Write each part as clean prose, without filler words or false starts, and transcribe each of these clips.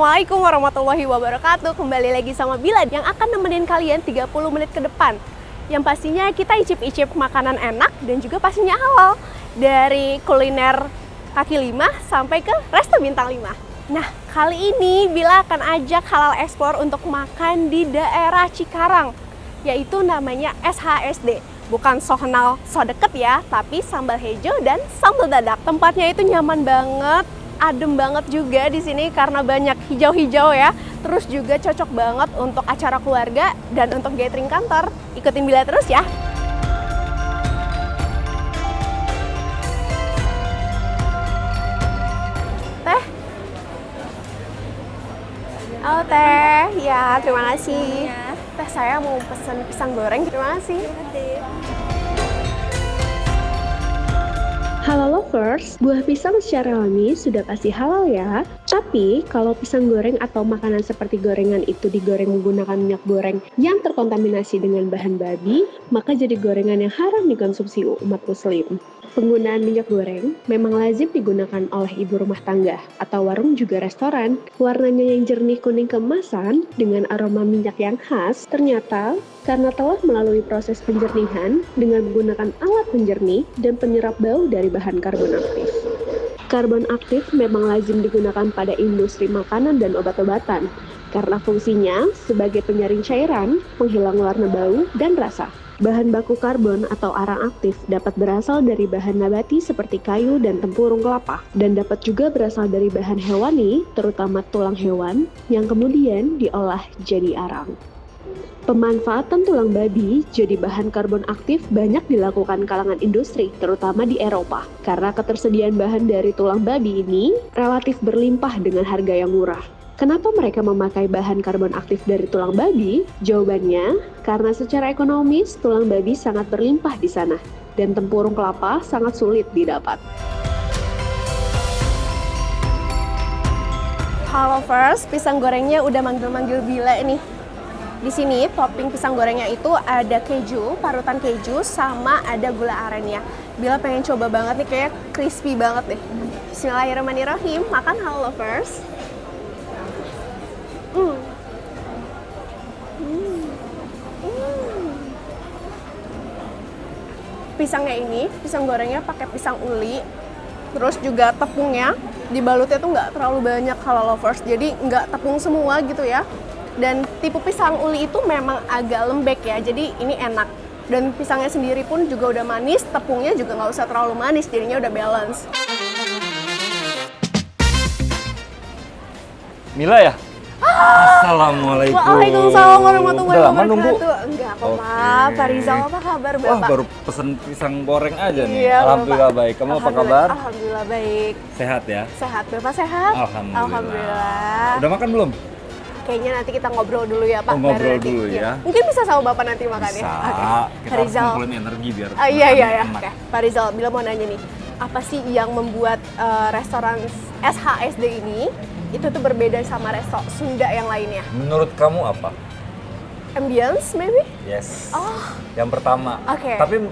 Assalamualaikum warahmatullahi wabarakatuh. Kembali lagi sama Bila yang akan nemenin kalian 30 menit ke depan. Yang pastinya kita icip-icip makanan enak dan juga pastinya halal. Dari kuliner kaki lima sampai ke resto bintang 5. Nah, kali ini Bila akan ajak halal explore untuk makan di daerah Cikarang. Yaitu namanya SHSD. Bukan so kenal, so deket ya, tapi sambal hijau dan sambal dadak. Tempatnya itu nyaman banget. Adem banget juga di sini karena banyak hijau-hijau ya. Terus juga cocok banget untuk acara keluarga dan untuk gathering kantor. Ikutin Bila terus ya. Teh. Oh teh, ya terima kasih. Teh saya mau pesen pisang goreng, terima kasih. Halo lovers, buah pisang secara alami sudah pasti halal ya. Tapi kalau pisang goreng atau makanan seperti gorengan itu digoreng menggunakan minyak goreng yang terkontaminasi dengan bahan babi, maka jadi gorengan yang haram dikonsumsi umat muslim. Penggunaan minyak goreng memang lazim digunakan oleh ibu rumah tangga atau warung juga restoran. Warnanya yang jernih kuning keemasan dengan aroma minyak yang khas ternyata karena telah melalui proses penjernihan dengan menggunakan alat penjernih dan penyerap bau dari bahan karbon aktif. Karbon aktif memang lazim digunakan pada industri makanan dan obat-obatan karena fungsinya sebagai penyaring cairan, penghilang warna bau dan rasa. Bahan baku karbon atau arang aktif dapat berasal dari bahan nabati seperti kayu dan tempurung kelapa, dan dapat juga berasal dari bahan hewani, terutama tulang hewan, yang kemudian diolah jadi arang. Pemanfaatan tulang babi jadi bahan karbon aktif banyak dilakukan kalangan industri, terutama di Eropa, karena ketersediaan bahan dari tulang babi ini relatif berlimpah dengan harga yang murah. Kenapa mereka memakai bahan karbon aktif dari tulang babi? Jawabannya, karena secara ekonomis tulang babi sangat berlimpah di sana, dan tempurung kelapa sangat sulit didapat. Halo first, pisang gorengnya udah manggil-manggil Bila nih. Di sini topping pisang gorengnya itu ada keju, parutan keju, sama ada gula arennya. Bila pengen coba banget nih, kayak crispy banget deh. Bismillahirrahmanirrahim, makan halo lovers. Pisangnya ini, pisang gorengnya pakai pisang uli, terus juga tepungnya dibalutnya tuh nggak terlalu banyak kalau lovers, jadi nggak tepung semua gitu ya. Dan tipe pisang uli itu memang agak lembek ya, jadi ini enak. Dan pisangnya sendiri pun juga udah manis, tepungnya juga nggak usah terlalu manis, jadinya udah balance. Mila ya? Assalamualaikum. Waalaikumsalam warahmatullahi Udah lama nunggu? wabarakatuh. Enggak apa-apa. Oke. Pak Rizal, apa kabar Bapak? Wah, baru pesen pisang goreng aja nih. Iya, Alhamdulillah Bapak. baik. Kamu apa kabar? Alhamdulillah baik. Sehat ya? Sehat, Bapak sehat? Alhamdulillah. Udah makan belum? Kayaknya nanti kita ngobrol dulu ya Pak. Oh, ngobrol Baru nanti. dulu ya. Iya. Mungkin bisa sama Bapak nanti makannya. Bisa. Oke. Kita Pak harus Rizal. ngumpulin energi biar Iya. enak. Oke. Pak Rizal, Bila mau nanya nih, apa sih yang membuat restoran SHSD ini itu tuh berbeda sama resto Sunda yang lainnya? Menurut kamu apa? Ambience maybe? Yes. Oh. Yang pertama. Oke. Tapi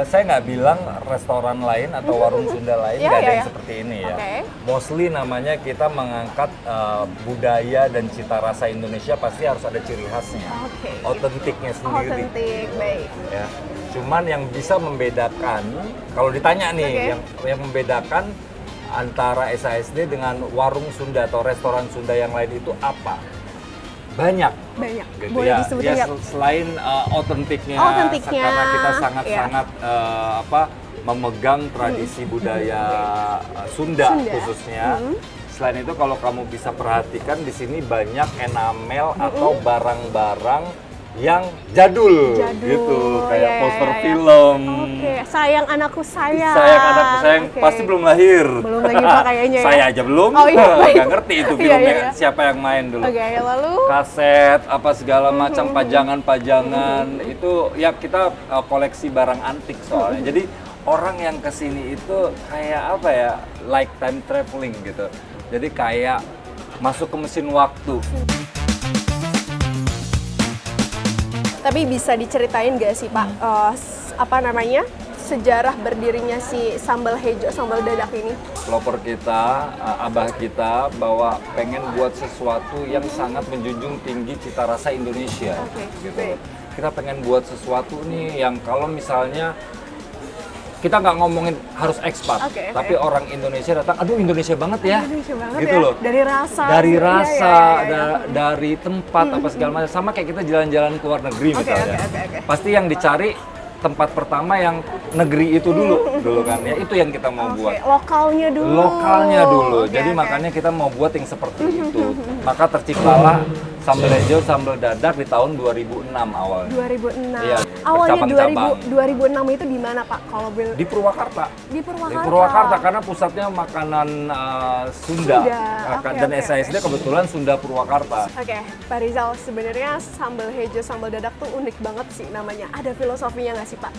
saya nggak bilang restoran lain atau warung Sunda lain Iya, nggak ada iya, yang iya. seperti ini ya. Oke. Mostly namanya kita mengangkat budaya dan cita rasa Indonesia, pasti harus ada ciri khasnya. Oke. Otentiknya sendiri. Otentik, baik. Ya. Cuman yang bisa membedakan, kalau ditanya nih, Oke. yang membedakan antara SHSD dengan warung Sunda atau restoran Sunda yang lain itu apa? Banyak. Banyak. Gitu Boleh ya. disebutin Ya, nggak? selain otentiknya, Otentiknya, karena kita iya. sangat-sangat memegang tradisi budaya Sunda khususnya. Selain itu, kalau kamu bisa perhatikan di sini banyak enamel atau barang-barang yang jadul, gitu, kayak iya, poster iya. film. Oke, sayang anakku sayang. Sayang anakku sayang, Oke. pasti belum lahir. Belum lagi Pak kayaknya ya. Saya aja belum, Oh, iya, baik. nggak ngerti itu Iya, filmnya iya. siapa yang main dulu. Oke, lalu Kaset, apa segala macam pajangan-pajangan, itu ya kita koleksi barang antik soalnya. Jadi orang yang kesini itu kayak apa ya, like time traveling gitu. Jadi kayak masuk ke mesin waktu. tapi bisa diceritain gak sih Pak, apa namanya, sejarah berdirinya si sambal hejo, sambal dadak ini? Pelopor kita, abah kita bahwa pengen buat sesuatu yang sangat menjunjung tinggi cita rasa Indonesia. Oke, Gitu. baik. Kita pengen buat sesuatu nih yang kalau misalnya kita nggak ngomongin harus ekspat, Oke, oke. tapi orang Indonesia datang, aduh Indonesia banget ya, Indonesia banget gitu ya. loh. Dari rasa. Dari Iya, rasa, iya, iya. dari tempat apa segala macam, sama kayak kita jalan-jalan ke luar negeri Oke, misalnya. oke. Pasti yang dicari tempat pertama yang negeri itu dulu kan ya, itu yang kita mau buat. Oke, lokalnya dulu. Lokalnya dulu. Oke, Jadi oke. makanya kita mau buat yang seperti itu. Maka terciptalah sambal hijau, sambal dadak di tahun 2006 awalnya. 2006. Iya, Awalnya bercabang-cabang. 2006 itu di mana Pak? Kalau Di Purwakarta. di Di Purwakarta. Purwakarta karena pusatnya makanan Sunda. Sunda. Dan Oke, SISD kebetulan Sunda Purwakarta. Oke, Pak Rizal, sebenarnya sambal hejo, sambal dadak tuh unik banget sih namanya. Ada filosofinya nggak sih Pak?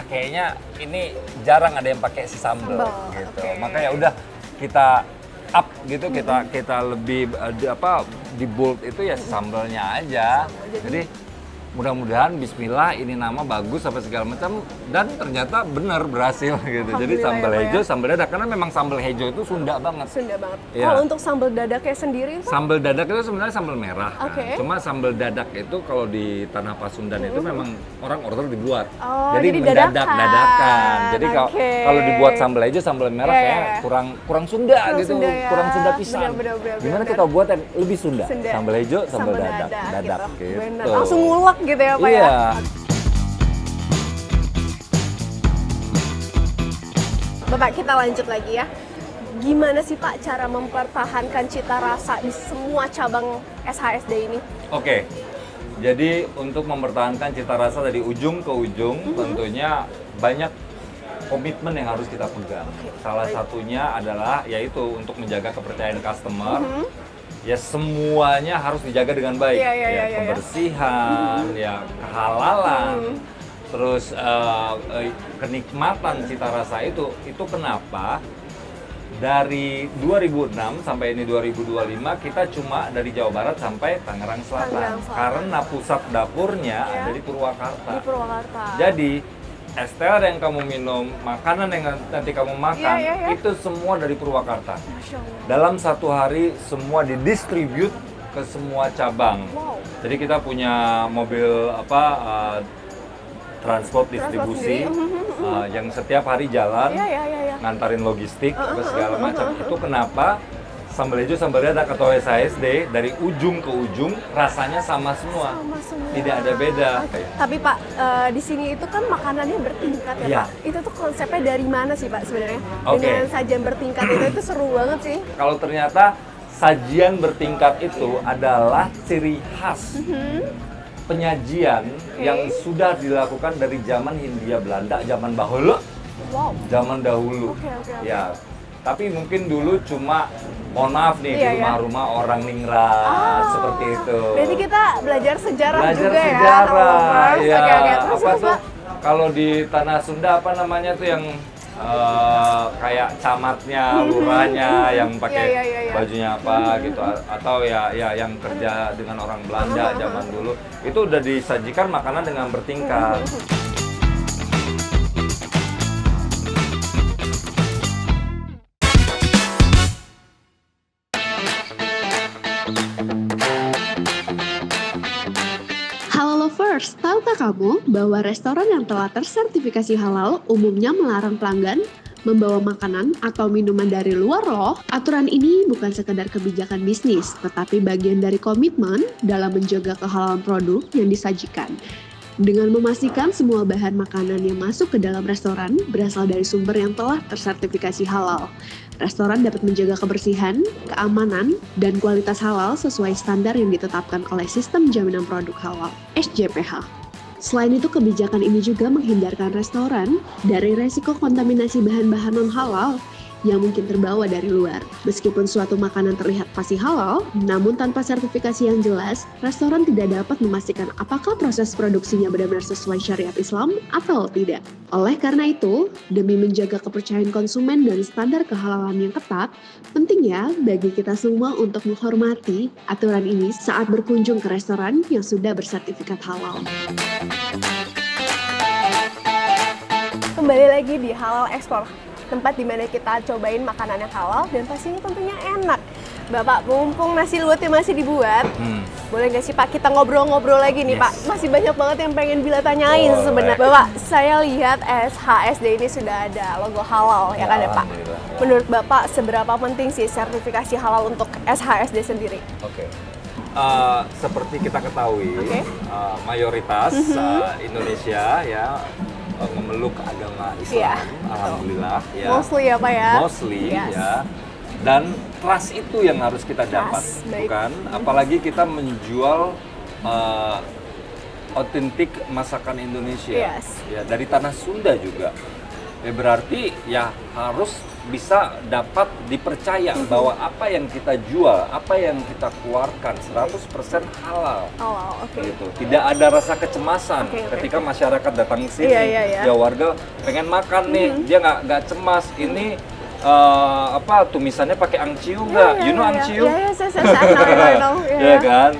Kayaknya ini jarang ada yang pakai si sambal Sambal, gitu. oke. Makanya udah kita up gitu, kita lebih di bold itu ya sambalnya aja. Jadi mudah-mudahan bismillah ini nama bagus apa segala macam dan ternyata benar berhasil gitu. Jadi Alhamdulillah sambal ya, Pak, hijau, ya. sambal dadak karena memang sambal hijau itu Sunda banget. Sunda banget. Iya. Kalau untuk sambal dadaknya sendiri Pak? Sambal dadak itu sebenarnya sambal merah kan. Oke. Cuma sambal dadak itu kalau di Tanah Pasundan itu memang orang order dibuat. Oh, jadi jadi mendadak dadakan. dadakan. Jadi Oke. kalau dibuat sambal hijau, sambal merah Iya, kayak iya. kurang Sunda Kurang gitu. Sunda ya. Kurang Sunda pisan. Benar. Gimana kita buat yang lebih Sunda? Sunda. Sambal hijau, sambal dadak gitu. Benar. Langsung ngulek gitu ya Pak Iya. ya? Bapak, kita lanjut lagi ya. Gimana sih Pak cara mempertahankan cita rasa di semua cabang SHSD ini? Oke. Jadi untuk mempertahankan cita rasa dari ujung ke ujung tentunya banyak komitmen yang harus kita pegang. Salah satunya adalah yaitu untuk menjaga kepercayaan customer. Ya semuanya harus dijaga dengan baik. Iya. Kebersihan, ya kehalalan, terus kenikmatan cita rasa itu kenapa? Dari 2006 sampai ini 2025 kita cuma dari Jawa Barat sampai Tangerang Selatan. Tangerang Selatan. Karena pusat dapurnya Ya. ada di Purwakarta. Di Purwakarta. Jadi es teler yang kamu minum, makanan yang nanti kamu makan, Iya. itu semua dari Purwakarta. Masya Allah. Dalam satu hari semua didistribute ke semua cabang. Wow. Jadi kita punya mobil transport distribusi sendiri. yang setiap hari jalan Iya. ngantarin logistik apa segala macam. Itu kenapa sambal hijau, sambal dadak atau SHSD dari ujung ke ujung rasanya sama semua. Sama semua. Tidak ada beda. Tapi Pak, di sini itu kan makanannya bertingkat ya Iya. Pak. Itu tuh konsepnya dari mana sih Pak sebenarnya? Oke. Dengan sajian bertingkat itu seru banget sih. Kalau ternyata sajian bertingkat itu adalah ciri khas penyajian yang sudah dilakukan dari zaman Hindia Belanda, zaman bahula, Wow. zaman dahulu. Oke. Ya, tapi mungkin dulu cuma, mohon maaf nih, Iya, di rumah-rumah orang ningrat seperti itu. Berarti kita belajar sejarah Belajar juga ya. sejarah, Lovers. ya. Oke. Terus, Apa tuh? Pak? Kalau di Tanah Sunda apa namanya tuh yang kayak camatnya, lurahnya yang pakai Iya. bajunya apa gitu, atau ya yang kerja dengan orang Belanda zaman dulu itu udah disajikan makanan dengan bertingkat. Halo lovers, tahukah kamu bahwa restoran yang telah tersertifikasi halal umumnya melarang pelanggan membawa makanan atau minuman dari luar loh? Aturan ini bukan sekedar kebijakan bisnis, tetapi bagian dari komitmen dalam menjaga kehalalan produk yang disajikan. Dengan memastikan semua bahan makanan yang masuk ke dalam restoran berasal dari sumber yang telah tersertifikasi halal. Restoran dapat menjaga kebersihan, keamanan, dan kualitas halal sesuai standar yang ditetapkan oleh Sistem Jaminan Produk Halal (SJPH). Selain itu, kebijakan ini juga menghindarkan restoran dari resiko kontaminasi bahan-bahan non-halal yang mungkin terbawa dari luar. Meskipun suatu makanan terlihat pasti halal, namun tanpa sertifikasi yang jelas, restoran tidak dapat memastikan apakah proses produksinya benar-benar sesuai syariat Islam atau tidak. Oleh karena itu, demi menjaga kepercayaan konsumen dan standar kehalalan yang ketat, penting ya bagi kita semua untuk menghormati aturan ini saat berkunjung ke restoran yang sudah bersertifikat halal. Kembali lagi di Halal Explore, tempat di mana kita cobain makanan yang halal dan pastinya tentunya enak. Bapak, mumpung nasi liwetnya masih dibuat, boleh nggak sih Pak kita ngobrol-ngobrol lagi nih Pak? Masih banyak banget yang pengen Bila tanyain sebenarnya. Bapak, saya lihat SHSD ini sudah ada logo halal ya kan ya Pak? Menurut Bapak, seberapa penting sih sertifikasi halal untuk SHSD sendiri? Oke. Seperti kita ketahui, mayoritas Indonesia ya memeluk agama Islam, alhamdulillah ya. Mostly ya Pak ya? Mostly ya. Dan trust itu yang harus kita dapat, bukan? Apalagi kita menjual otentik masakan Indonesia, ya dari tanah Sunda juga. Ya berarti ya harus bisa dapat dipercaya bahwa apa yang kita jual, apa yang kita keluarkan 100% halal. Gitu. Tidak ada rasa kecemasan ketika masyarakat datang ke sini, ya warga pengen makan nih, dia nggak cemas. Ini tumisannya pakai angciu nggak? You know angciu? Ya kan?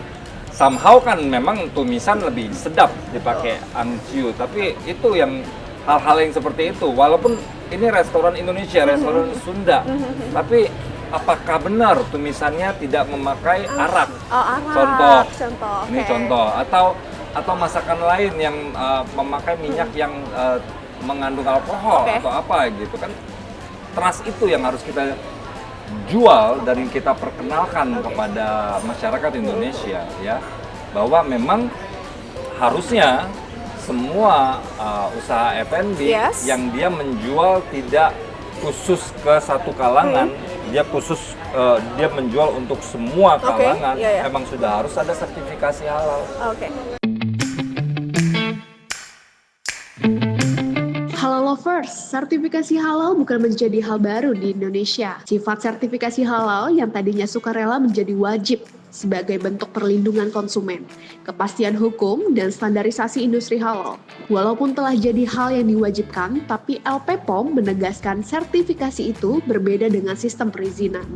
Somehow kan memang tumisan lebih sedap dipakai angciu, tapi itu yang hal-hal yang seperti itu. Walaupun ini restoran Indonesia, restoran Sunda, tapi apakah benar tumisannya tidak memakai arak? Contoh. Ini contoh. Atau masakan lain yang memakai minyak yang mengandung alkohol atau apa gitu kan? Trust itu yang harus kita jual dan kita perkenalkan kepada masyarakat Indonesia ya, bahwa memang harusnya semua usaha F&B yang dia menjual tidak khusus ke satu kalangan, dia menjual untuk semua kalangan, memang sudah harus ada sertifikasi halal. Halal Lovers, sertifikasi halal bukan menjadi hal baru di Indonesia. Sifat sertifikasi halal yang tadinya sukarela menjadi wajib sebagai bentuk perlindungan konsumen, kepastian hukum, dan standarisasi industri halal. Walaupun telah jadi hal yang diwajibkan, tapi LP POM menegaskan sertifikasi itu berbeda dengan sistem perizinan.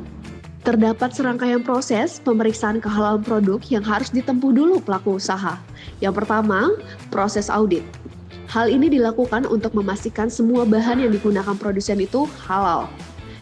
Terdapat serangkaian proses pemeriksaan kehalalan produk yang harus ditempuh dulu pelaku usaha. Yang pertama, proses audit. Hal ini dilakukan untuk memastikan semua bahan yang digunakan produsen itu halal.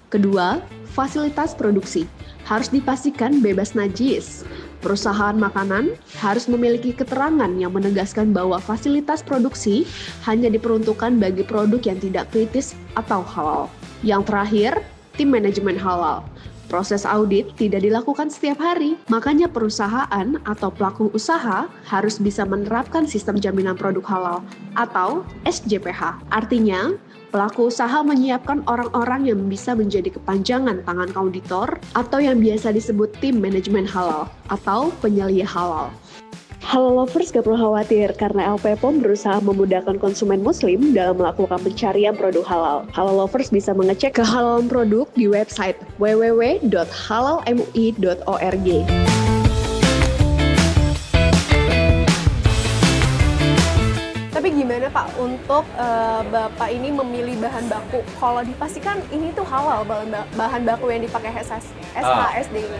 Kedua, fasilitas produksi harus dipastikan bebas najis. Perusahaan makanan harus memiliki keterangan yang menegaskan bahwa fasilitas produksi hanya diperuntukkan bagi produk yang tidak kritis atau halal. Yang terakhir, tim manajemen halal. Proses audit tidak dilakukan setiap hari, makanya perusahaan atau pelaku usaha harus bisa menerapkan sistem jaminan produk halal atau SJPH. Artinya, pelaku usaha menyiapkan orang-orang yang bisa menjadi kepanjangan tangan auditor atau yang biasa disebut tim manajemen halal atau penyelia halal. Halal Lovers gak perlu khawatir karena LP POM berusaha memudahkan konsumen muslim dalam melakukan pencarian produk halal. Halal Lovers bisa mengecek kehalalan produk di website www.halalmui.org. Tapi gimana Pak untuk Bapak ini memilih bahan baku? Kalau dipastikan ini tuh halal bahan baku yang dipakai SHSD ini.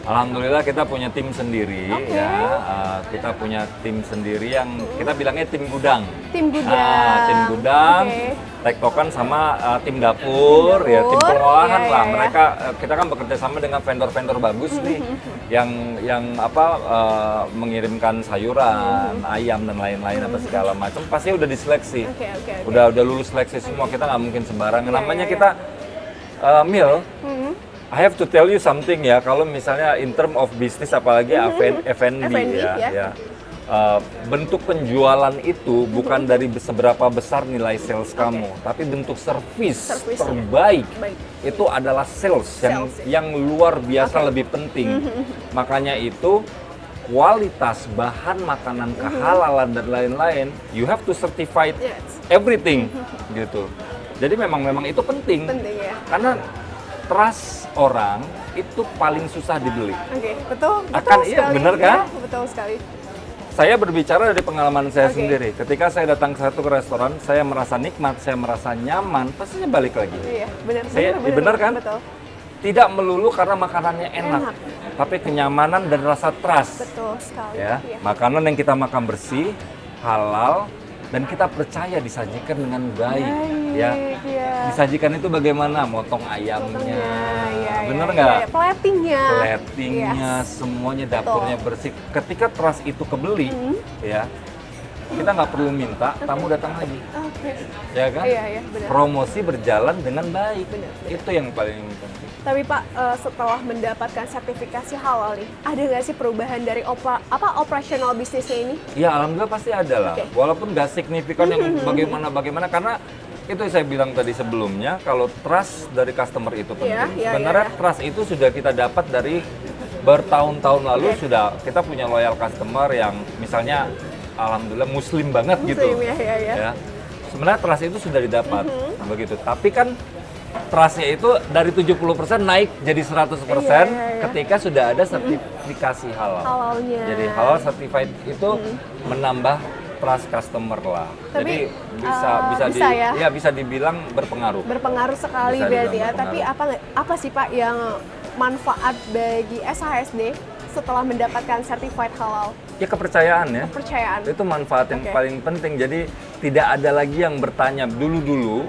Alhamdulillah kita punya tim sendiri ya. Kita punya tim sendiri yang kita bilangnya tim gudang. Tim gudang. Tektokan sama tim dapur, ya tim pengolahan lah. Mereka kita kan bekerja sama dengan vendor-vendor bagus nih yang mengirimkan sayuran, ayam dan lain-lain apa segala macam. Pasti udah diseleksi. Udah lulus seleksi semua. Kita nggak mungkin sembarangan. Namanya kita I have to tell you something ya, kalau misalnya in term of business apalagi F&B ya. Bentuk penjualan itu bukan dari seberapa besar nilai sales kamu, tapi bentuk servis terbaik itu adalah sales yang luar biasa lebih penting. Makanya itu kualitas bahan makanan kehalalan dan lain-lain, you have to certify everything gitu. Jadi memang itu penting karena trust orang itu paling susah dibeli. Betul iya, benar kan? Ya, betul sekali. Saya berbicara dari pengalaman saya sendiri. Ketika saya datang ke satu restoran, saya merasa nikmat, saya merasa nyaman, pastinya balik lagi. Iya, benar kan? Betul. Tidak melulu karena makanannya enak, tapi kenyamanan dan rasa trust. Betul sekali. Ya, makanan yang kita makan bersih, halal, dan kita percaya disajikan dengan baik, ya. Disajikan itu bagaimana? Motong ayamnya, bener nggak? Platingnya, semuanya dapurnya bersih. Ketika trust itu kebeli, ya kita nggak perlu minta, tamu datang lagi, ya kan? Benar. Promosi berjalan dengan baik, itu yang paling penting. Tapi Pak, setelah mendapatkan sertifikasi halal nih, ada nggak sih perubahan dari operasional bisnisnya ini? Ya alhamdulillah pasti ada lah, walaupun nggak signifikan yang bagaimana karena itu saya bilang tadi sebelumnya, kalau trust dari customer itu penting. Sebenarnya trust itu sudah kita dapat dari bertahun-tahun lalu, sudah kita punya loyal customer yang misalnya alhamdulillah muslim banget gitu. Ya. Sebenarnya trust itu sudah didapat begitu. Tapi kan trustnya itu dari 70% naik jadi 100% ketika sudah ada sertifikasi halal. Halalnya. Jadi halal certified itu menambah trust customer lah. Tapi, jadi bisa dibilang berpengaruh. Berpengaruh sekali Bisa berarti ya. berpengaruh. Tapi apa sih Pak yang manfaat bagi SHSD setelah mendapatkan certified halal? Ya kepercayaan ya. Kepercayaan. Itu manfaat yang paling penting. Jadi tidak ada lagi yang bertanya dulu.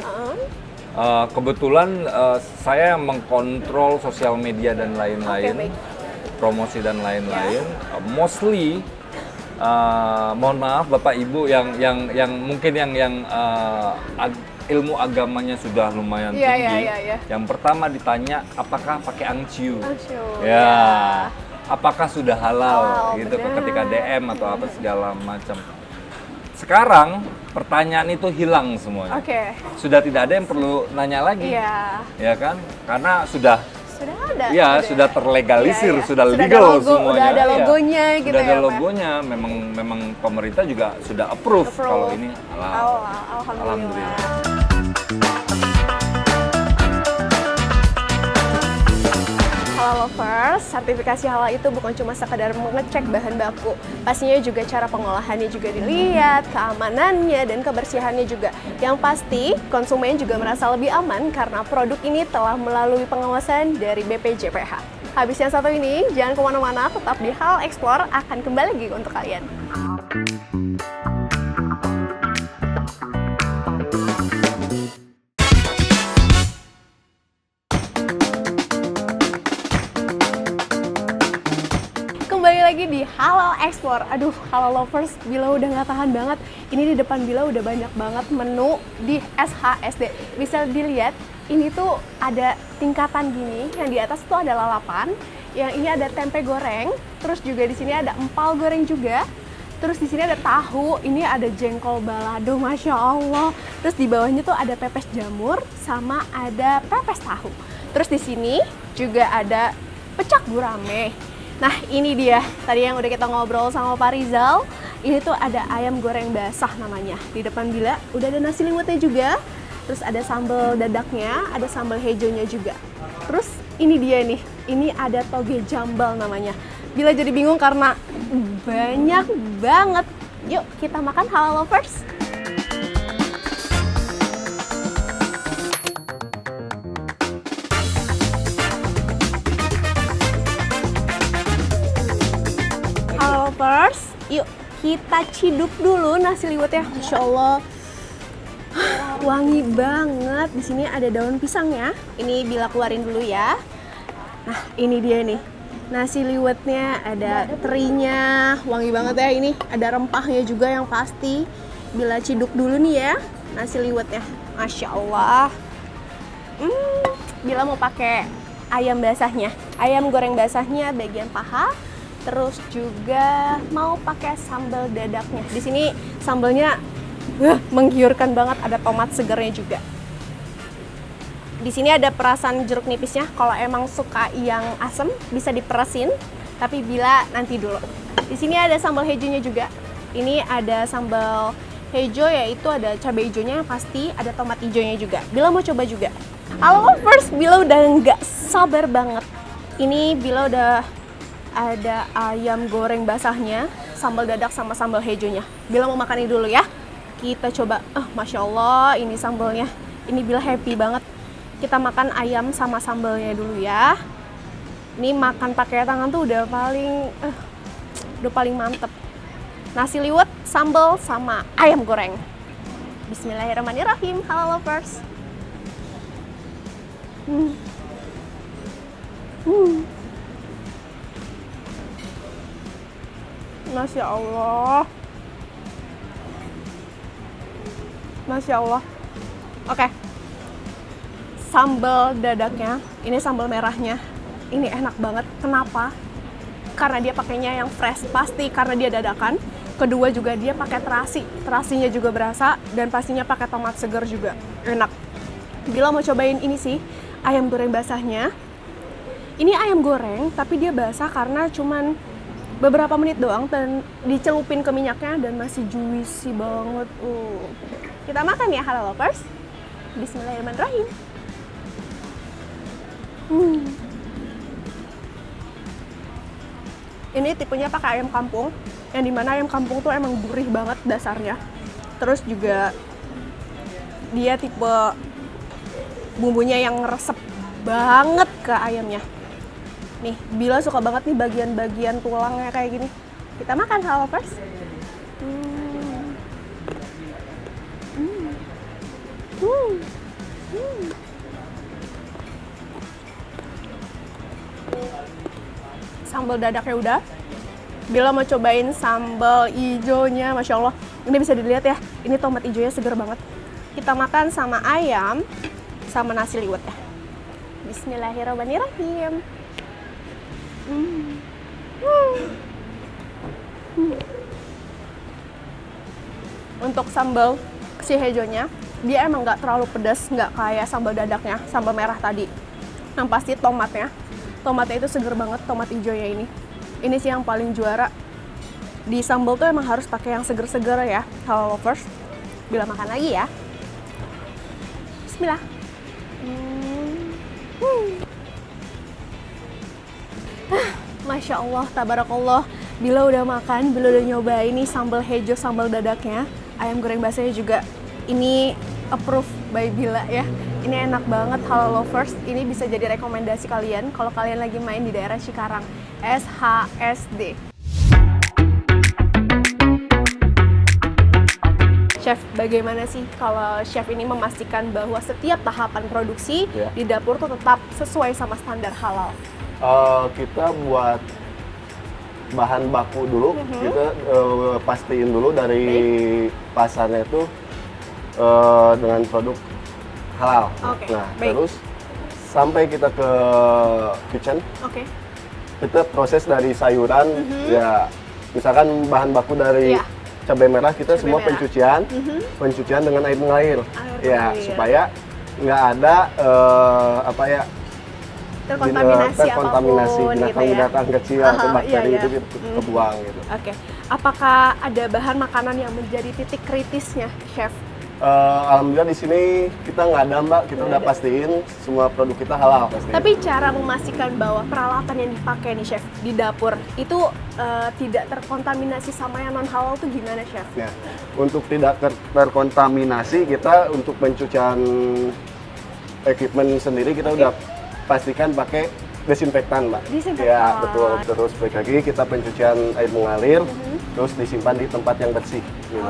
Kebetulan saya mengkontrol sosial media dan lain-lain, promosi dan lain-lain. Mostly, mohon maaf Bapak Ibu yang mungkin yang ilmu agamanya sudah lumayan tinggi. Yang pertama ditanya apakah pakai angciu. Ya. Apakah sudah halal gitu ketika DM atau apa segala macam. Sekarang pertanyaan itu hilang semuanya. Sudah tidak ada yang perlu nanya lagi. Ya kan? Karena sudah ada. Ya, sudah terlegalisir, sudah legal semuanya. Sudah ada logonya gitu sudah ya. Ada logonya, memang pemerintah juga sudah approve kalau ini halal. Alhamdulillah. Halal Lovers, sertifikasi halal itu bukan cuma sekadar mengecek bahan baku. Pastinya juga cara pengolahannya juga dilihat, keamanannya dan kebersihannya juga. Yang pasti, konsumen juga merasa lebih aman karena produk ini telah melalui pengawasan dari BPJPH. Habis yang satu ini, jangan kemana-mana, tetap di Halal Explore, akan kembali lagi untuk kalian. Kembali lagi di Halal Explore. Aduh, Halal Lovers, Bila udah nggak tahan banget. Ini di depan Bila udah banyak banget menu di SHSD. Bisa dilihat, ini tuh ada tingkatan gini. Yang di atas tuh ada lalapan, yang ini ada tempe goreng, terus juga di sini ada empal goreng juga. Terus di sini ada tahu, ini ada jengkol balado, Masya Allah. Terus di bawahnya tuh ada pepes jamur, sama ada pepes tahu. Terus di sini juga ada pecak gurame. Nah ini dia, tadi yang udah kita ngobrol sama Pak Rizal, ini tuh ada ayam goreng basah namanya. Di depan Bila udah ada nasi liwetnya juga, terus ada sambal dadaknya, ada sambal hijaunya juga. Terus ini dia nih, ini ada toge jambal namanya. Bila jadi bingung karena banyak banget. Yuk kita makan Halal Lovers. Lovers, yuk kita ciduk dulu nasi liwetnya. Masya Allah, wangi banget. Di sini ada daun pisangnya. Ini Bila keluarin dulu ya. Nah, ini dia nih. Nasi liwetnya ada terinya, wangi banget ya ini. Ada rempahnya juga yang pasti. Bila ciduk dulu nih ya, nasi liwetnya. Masya Allah. Bila mau pakai ayam basahnya, ayam goreng basahnya bagian paha. Terus juga mau pakai sambal dadaknya. Di sini sambalnya menggiurkan banget, ada tomat segernya juga. Di sini ada perasan jeruk nipisnya. Kalau emang suka yang asam bisa diperasin, tapi Bila nanti dulu. Di sini ada sambal hijaunya juga. Ini ada sambal hijau, yaitu ada cabai hijaunya yang pasti, ada tomat hijaunya juga. Bila mau coba juga. Halo Lovers, Bila udah nggak sabar banget. Ini Bila udah ada ayam goreng basahnya, sambal dadak sama sambal hijaunya. Bila mau makan ini dulu ya. Kita coba. Masya Allah, ini sambalnya. Ini Bila happy banget. Kita makan ayam sama sambalnya dulu ya. Ini makan pakai tangan tuh udah paling mantep. nasi liwet, sambal, sama ayam goreng. Bismillahirrahmanirrahim, halal lovers. Masya Allah. Masya Allah. Oke. Sambal dadaknya, ini sambal merahnya. Ini enak banget. Kenapa? Karena dia pakainya yang fresh, pasti karena dia dadakan. Kedua juga dia pakai terasi. Terasinya juga berasa dan pastinya pakai tomat segar juga. Enak. Bila mau cobain ini sih, ayam goreng basahnya. Ini ayam goreng, tapi dia basah karena cuman beberapa menit doang dan dicelupin ke minyaknya dan masih juicy banget. Kita makan ya halal lovers. Bismillahirrahmanirrahim. Ini tipenya pakai ayam kampung, yang dimana ayam kampung tuh emang gurih banget dasarnya. Terus juga dia tipe bumbunya yang resep banget ke ayamnya. Nih, Bila suka banget nih bagian-bagian tulangnya kayak gini. Kita makan halal lovers. Sambal dadaknya udah. Bila mau cobain sambal hijaunya, Masya Allah. Ini bisa dilihat ya, ini tomat hijaunya segar banget. Kita makan sama ayam, sama nasi liwet ya. Bismillahirrahmanirrahim. Untuk sambal si hijaunya, dia emang nggak terlalu pedas, nggak kayak sambal dadaknya, sambal merah tadi. Yang pasti tomatnya itu seger banget, tomat hijaunya ini. Ini sih yang paling juara. Di sambal tuh emang harus pakai yang seger-seger ya, halal lovers. Bila makan lagi ya. Bismillah. Masya Allah, tabarakallah. Bila udah makan, Bila udah nyobain nih sambal hijau, sambal dadaknya, ayam goreng basahnya juga. Ini approve by Bila ya. Ini enak banget halal lovers. Ini bisa jadi rekomendasi kalian kalau kalian lagi main di daerah Cikarang, SHSD. Chef, bagaimana sih kalau chef ini memastikan bahwa setiap tahapan produksi di dapur tuh tetap sesuai sama standar halal? Kita buat bahan baku dulu, kita pastiin dulu dari pasarnya itu dengan produk halal. Nah, terus sampai kita ke kitchen, kita proses dari sayuran, ya misalkan bahan baku dari cabai merah, kita semua pencucian dengan air mengalir, supaya nggak ada terkontaminasi binatang-binatang kecil atau bakteri itu kebuang gitu. Apakah ada bahan makanan yang menjadi titik kritisnya, Chef? Alhamdulillah di sini kita nggak ada, Mbak. Kita udah pastiin semua produk kita halal. Tapi cara memastikan bahwa peralatan yang dipakai nih, Chef, di dapur itu tidak terkontaminasi sama yang non halal tuh gimana, Chef? Ya, untuk tidak terkontaminasi, kita untuk pencucian equipment sendiri kita udah pastikan pakai desinfektan, Mbak. Ya, betul. Terus balik lagi kita pencucian air mengalir, terus disimpan di tempat yang bersih. Gitu.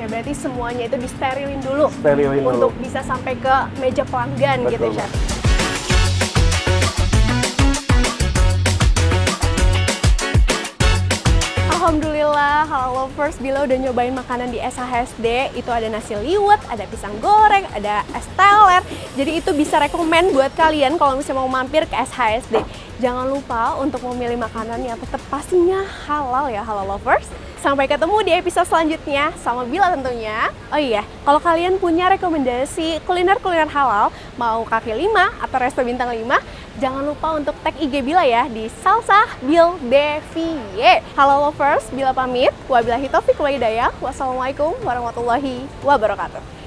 Berarti semuanya itu disterilin dulu. Sterilin untuk dulu. bisa sampai ke meja pelanggan. Betul, gitu, Chef. Alhamdulillah, halal lovers, Bila udah nyobain makanan di SHSD. Itu ada nasi liwet, ada pisang goreng, ada es teler. Jadi itu bisa rekomen buat kalian kalau misalnya mau mampir ke SHSD. Jangan lupa untuk memilih makanan yang tetap pastinya halal ya, halal lovers. Sampai ketemu di episode selanjutnya sama Bila tentunya. Oh iya, kalau kalian punya rekomendasi kuliner-kuliner halal, mau kaki 5 atau resto bintang 5, jangan lupa untuk tag IG Bila ya di Salsa Bil Devie. Halal lovers, Bila pamit. Wabillahi taufiq wal hidayah. Wassalamualaikum warahmatullahi wabarakatuh.